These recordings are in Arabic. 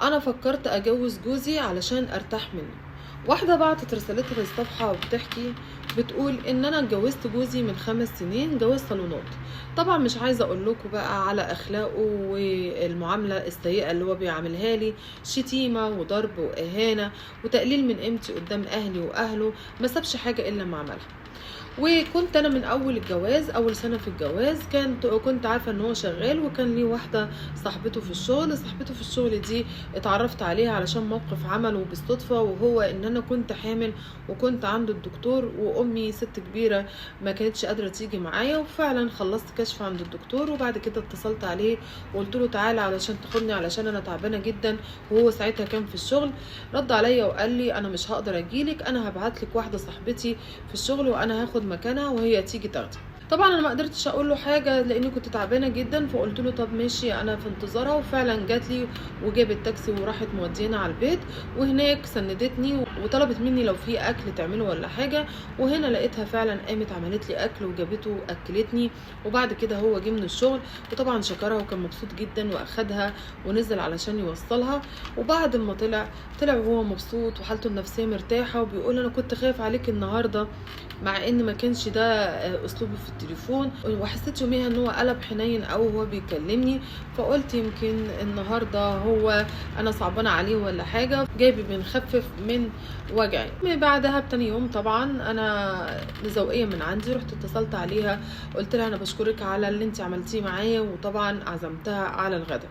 انا فكرت اجوز جوزي علشان ارتاح منه. واحدة بعتت رسالتها للصفحة وبتحكي بتقول ان انا اتجوزت جوزي من 5 سنين جواز صالونات. طبعا مش عايزة اقول لكم بقى على اخلاقه والمعاملة السيئة اللي هو بيعملها لي، شتيمة وضرب واهانة وتقليل من قيمتي قدام اهلي واهله، ما سابش حاجة الا ما عملها. وكنت انا من اول الجواز، اول سنه في الجواز كنت عارفه ان هو شغال، وكان ليه واحده صاحبته في الشغل. صاحبته في الشغل دي اتعرفت عليها علشان موقف عمله بالصدفه، وهو ان انا كنت حامل وكنت عند الدكتور، وامي ست كبيره ما كانتش قادره تيجي معايا، وفعلا خلصت كشف عند الدكتور. وبعد كده اتصلت عليه وقلت له تعالى علشان تاخدني علشان انا تعبانه جدا، وهو ساعتها كان في الشغل. رد عليا وقال لي انا مش هقدر اجيلك، انا هبعت لك واحده صاحبتي في الشغل وانا هاخد مكانها وهي تيجي تاخدي. طبعا انا ما قدرتش اقول له حاجه لاني كنت تعبانه جدا، فقلت له طب ماشي انا في انتظارها. وفعلا جات لي وجابت تاكسي وراحت مودينا على البيت، وهناك سندتني وطلبت مني لو في اكل تعمله ولا حاجه. وهنا لقيتها فعلا قامت عملت لي اكل وجابته واكلتني. وبعد كده هو جه من الشغل وطبعا شكرها وكان مبسوط جدا واخدها ونزل علشان يوصلها. وبعد ما طلع وهو مبسوط وحالته النفسيه مرتاحه، وبيقول انا كنت خايف عليك النهارده، مع ان ما كانش ده اسلوبه في التليفون. وحسيت يوميها ان هو قلب حنين او هو بيكلمني، فقلت يمكن النهارده هو انا صعبانه عليه ولا حاجه، جاي بنخفف من وجعي. بعدها بتاني يوم طبعا انا ذوقيه من عندي رحت اتصلت عليها، قلت لها انا بشكرك على اللي انت عملتيه معايا، وطبعا عزمتها على الغداء.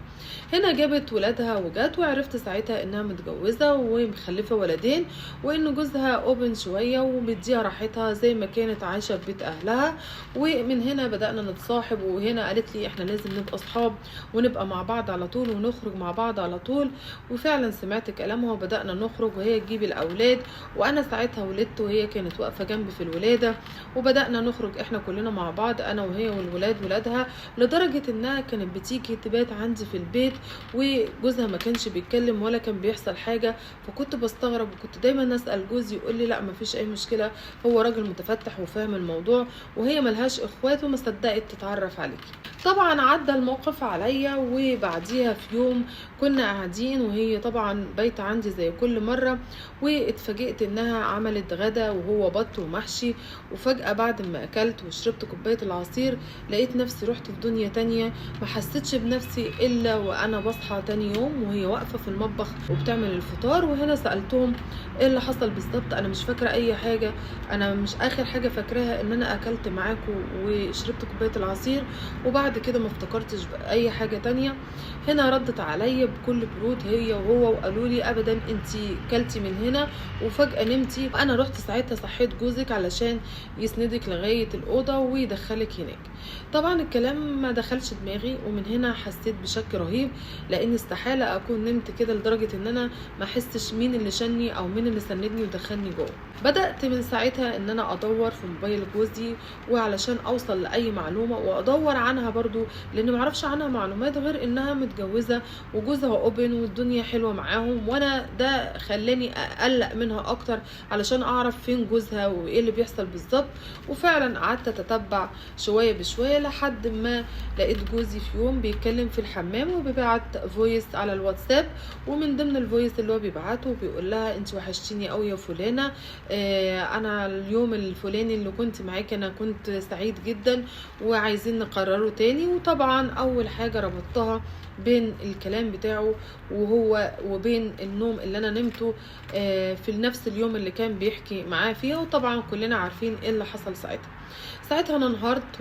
هنا جابت ولادها وجات، وعرفت ساعتها انها متجوزه ومخلفه ولدين، وان جوزها اوبن شويه ومديها راحتها زي ما كانت عايشه في بيت اهلها. ومن هنا بدأنا نتصاحب، وهنا قالت لي احنا لازم نبقى اصحاب ونبقى مع بعض على طول ونخرج مع بعض على طول. وفعلا سمعت كلامها وبدأنا نخرج، وهي تجيب الاولاد وانا ساعتها ولدت وهي كانت واقفه جنبي في الولاده. وبدأنا نخرج احنا كلنا مع بعض انا وهي والولاد ولادها، لدرجه انها كانت بتيجي تبات عندي في البيت، وجوزها ما كانش بيتكلم ولا كان بيحصل حاجه. فكنت بستغرب وكنت دايما اسال جوزي يقول لي لا مفيش اي مشكله، هو راجل متفتح وفاهم الموضوع، وهي ملهاش اخوات وما صدقت تتعرف عليكي. طبعا عدى الموقف عليا، وبعديها في يوم كنا قاعدين وهي طبعا بايته عندي زي كل مره، واتفاجئت انها عملت غدا وهو بط ومحشي. وفجاه بعد ما اكلت وشربت كوبايه العصير لقيت نفسي رحت في دنيا تانية، ما حسيتش بنفسي الا وانا بصحى تاني يوم وهي واقفه في المطبخ وبتعمل الفطار. وهنا سالتهم ايه اللي حصل بالظبط، انا مش فاكره اي حاجه، انا مش اخر حاجه فاكراها ان انا اكلت معاكم وشربت كوبايه العصير، وبعد كده ما افتكرتش باي حاجه تانية. هنا ردت عليا بكل برود هي وهو وقالوا لي ابدا انتي كلتي من هنا وفجاه نمتي. انا رحت ساعتها صحيت جوزك علشان يسندك لغايه الاوضه ويدخلك هناك. طبعا الكلام ما دخلش دماغي، ومن هنا حسيت بشك رهيب، لان استحاله اكون نمت كده لدرجه ان انا ما احسش مين اللي شني او مين اللي سندني ودخلني جوه. بدات من ساعتها ان انا ادور في موبايل جوزي وعلشان اوصل لاي معلومه، وادور عنها برضو لان ما اعرفش عنها معلومات غير انها متجوزه وجوزها اوبن والدنيا حلوه معاهم. وانا ده خلاني اقلق منها اكتر علشان اعرف فين جوزها وايه اللي بيحصل بالظبط. وفعلا قعدت اتتبع شويه بشويه لحد ما لقيت جوزي في يوم بيتكلم في الحمام وبيبعت فويس على الواتساب، ومن ضمن الفويس اللي هو بيبعته بيقول لها انت وحشتيني قوي يا فلانه، انا اليوم الفلاني اللي كنت معاكي انا كنت سعيد جدا وعايزين نقرره تاني. وطبعا اول حاجه ربطتها بين الكلام بتاعه وهو وبين النوم اللي انا نمته في نفس اليوم اللي كان بيحكي معاه فيها. وطبعا كلنا عارفين ايه اللي حصل ساعتها انا انهارت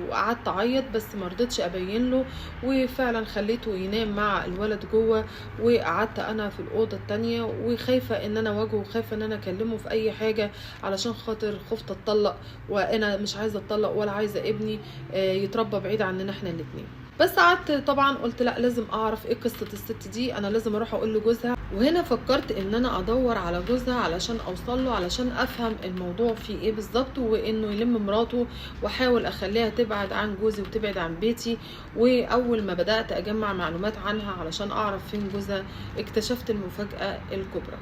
وقعدت اعيط، بس ما رضيتش ابين له، وفعلا خليته ينام مع الولد جوه، وقعدت انا في الاوضه التانية وخايفه ان انا اواجهه وخايفه ان انا اكلمه في اي حاجه علشان خاطر خفت اتطلق، وانا مش عايزه اتطلق ولا عايزه ابني يتربى بعيد عننا احنا الاتنين. بس قعدت طبعا قلت لا لازم اعرف ايه قصه الست دي، انا لازم اروح اقول لجوزها وهنا فكرت ان انا ادور على جوزها علشان اوصل له، علشان افهم الموضوع فيه ايه بالظبط، وانه يلم مراته، واحاول اخليها تبعد عن جوزي وتبعد عن بيتي. واول ما بدات اجمع معلومات عنها علشان اعرف فين جوزها، اكتشفت المفاجاه الكبرى.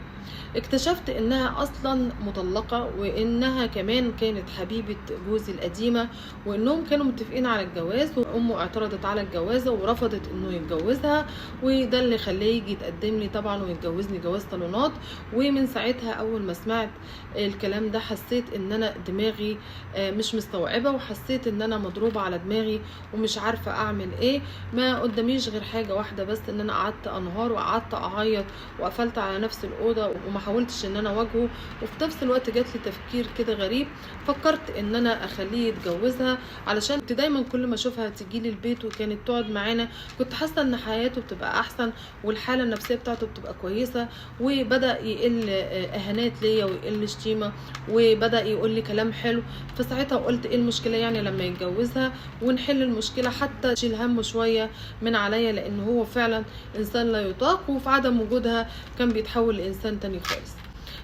اكتشفت انها اصلا مطلقه، وانها كمان كانت حبيبه جوزي القديمه، وانهم كانوا متفقين على الجواز، وامه اعترضت على الجوازه ورفضت انه يتجوزها، وده اللي خلاه يجي يتقدم لي طبعا ويتجوزني جواز صالونات. ومن ساعتها اول ما سمعت الكلام ده حسيت ان انا دماغي مش مستوعبه، وحسيت ان انا مضروبه على دماغي ومش عارفه اعمل ايه. ما قداميش غير حاجه واحده بس، ان انا قعدت انهار وقعدت اعيط وقفلت على نفس الاوضه وما حاولتش ان انا اواجهه. وفي نفس الوقت جات لي تفكير كده غريب، فكرت ان انا اخليه يتجوزها، علشان كنت دايما كل ما اشوفها تيجي لي البيت وكانت تقعد معانا كنت حاسه ان حياته بتبقى احسن والحاله النفسيه بتاعته بتبقى كويسه. وبدا يقل اهانات ليا ويقل شتيمه، وبدا يقول لي كلام حلو. فساعتها قلت ايه المشكله يعني لما يتجوزها ونحل المشكله، حتى تشيل همه شويه من عليا، لان هو فعلا انسان لا يطاق، وفي عدم وجودها كان بيتحول لانسان تاني خالص.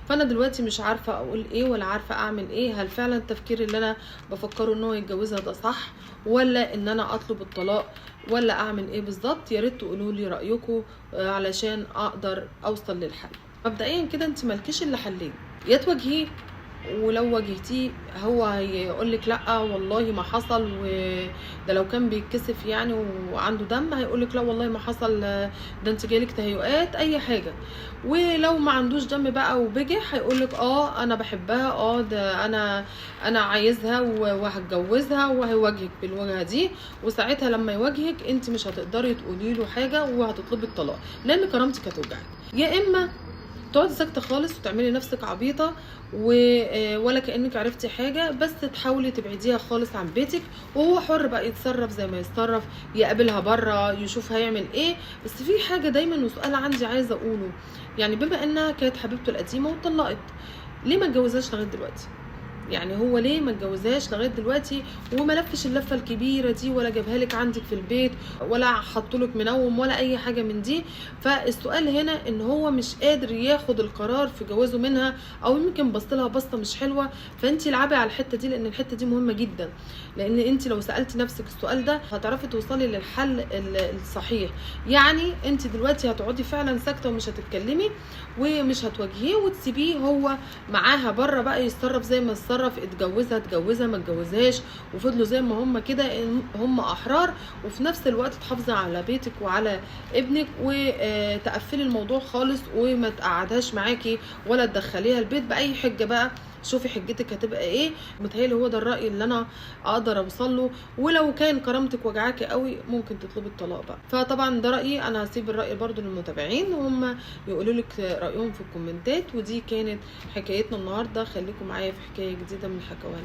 فانا دلوقتي مش عارفه اقول ايه ولا عارفه اعمل ايه. هل فعلا التفكير اللي انا بفكره ان هو يتجوزها ده صح، ولا ان انا اطلب الطلاق، ولا اعمل ايه بالظبط؟ يا ريت تقولوا لي رايكم علشان اقدر اوصل للحل. مبدئيا كده انت مالكيش الا حلين: يا تواجهيه، ولو واجهتيه هو هيقولك لا والله ما حصل، وده لو كان بيتكسف يعني وعنده دم هيقولك لا والله ما حصل، ده انت جالك تهيؤات اي حاجه. ولو ما عندوش دم بقى وبجح هيقولك انا بحبها، ده انا عايزها وهتجوزها، وهيواجهك بالوجهه دي. وساعتها لما يواجهك انت مش هتقدري تقولي له حاجه وهتطلبي الطلاق، لان كرامتك هتوجعك. يا اما تقعدي ساكته خالص وتعملي نفسك عبيطه ولا كانك عرفتي حاجه، بس تحاولي تبعديها خالص عن بيتك، وهو حر بقى يتصرف زي ما يتصرف، يقابلها بره يشوف هيعمل ايه. بس في حاجه دايما وسؤال عندي عايزه اقوله، يعني بما انها كانت حبيبته القديمه وطلقت، ليه ما اتجوزهاش لغايه دلوقتي؟ يعني هو ليه ما اتجوزهاش لغايه دلوقتي وما لفش اللفه الكبيره دي، ولا جابها لك عندك في البيت، ولا حطلك منوم، ولا اي حاجه من دي؟ فالسؤال هنا ان هو مش قادر ياخد القرار في جوازه منها، او يمكن بصلها بصه مش حلوه. فانت العبي على الحته دي، لان الحته دي مهمه جدا، لان انت لو سالتي نفسك السؤال ده هتعرفي توصلي للحل الصحيح. يعني انت دلوقتي هتقعدي فعلا ساكته ومش هتتكلمي ومش هتواجهيه، وتسيبيه هو معاها بره بقى يتصرف زي ما يتصرف، اتجوزها ما اتجوزهاش، وفضلوا زي ما هم كده، هم احرار. وفي نفس الوقت تحافظي على بيتك وعلى ابنك، وتقفلي الموضوع خالص وما تقعدهاش معاكي ولا تدخليها البيت باي حجه بقى. شوفي حجتك هتبقى ايه. متهيألي هو ده الراي اللي انا اقدر اوصل له. ولو كان كرامتك وجعاكي قوي ممكن تطلبي الطلاق بقى. فطبعا ده رايي، انا هسيب الراي برضو للمتابعين وهم يقولوا لك رايهم في الكومنتات. ودي كانت حكايتنا النهارده، خليكم معايا في حكايه جديده من حكوانات.